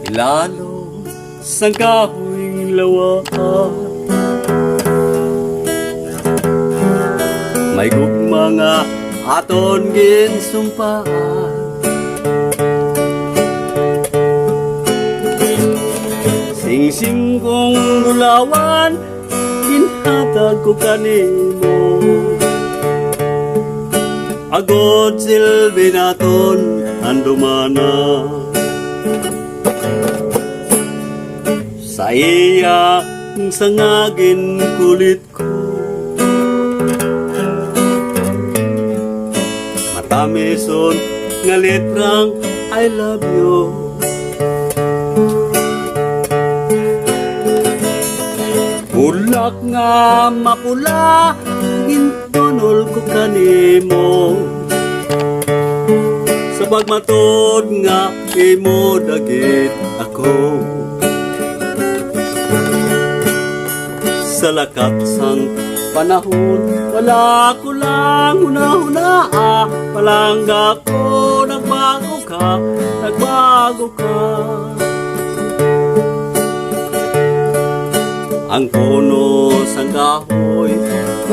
Ilalo sang kahoyng lawa, may gugma nga aton ginsumpaan. Sing-sing kong gulawan, ginhatag ko kanimo. Agod silbi naton andumana. Sa iya sangagin kulit ko, matamison nga litrang I love you. Bulak nga mapula, gintunol ko kanimo. Sa pagmatod nga imo dagit ako. Sa lakat sang panahon, wala ko lang huna-hunaa. Palangga ko, nagbago ka, nagbago ka. Ang puno sang kahoy,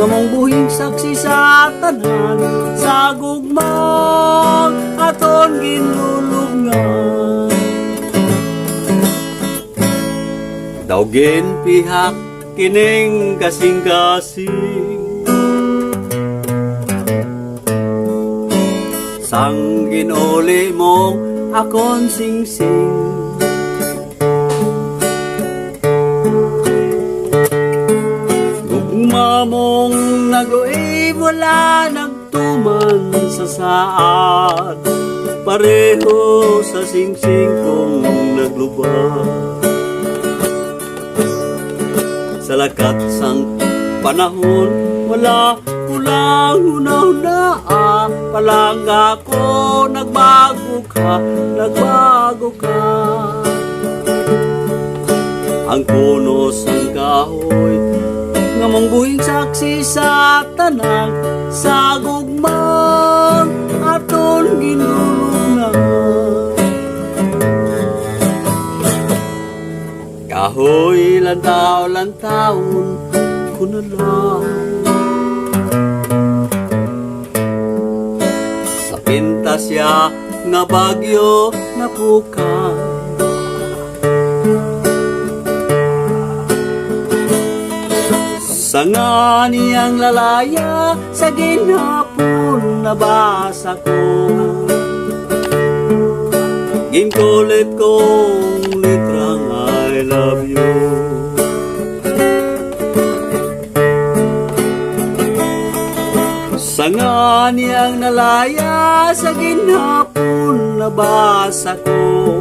namong buhing saksi sa tanan. Sa gugmang aton ginlulubngan. Daugin pihak kining kasing-kasing, sang ginuli mong akon sing-sing. Gugma mong nag-uwi, wala nagtuman sa saat. Pareho sa sing-sing kong naglubad. Sa lakat sang panahon, wala ko lang huna-hunaa. Palangga ko, nagbago ka, nagbago ka. Ang puno sang kahoy, ngamong buhing saksi sa tanang. Sa gugmang aton ginulungan. Kahoy lantaw-lantawon ko na lang. Sa pintasya nga bagyo na pukan. Sa nga niyang lalaya, sa ginhapon nabasa ko. Ginkulit kong litrang I love you. Sa nga niyang nalaya, sa ginhapon nabasa ko.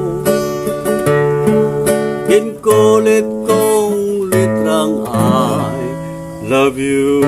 Ginkulit kong litrang I love you.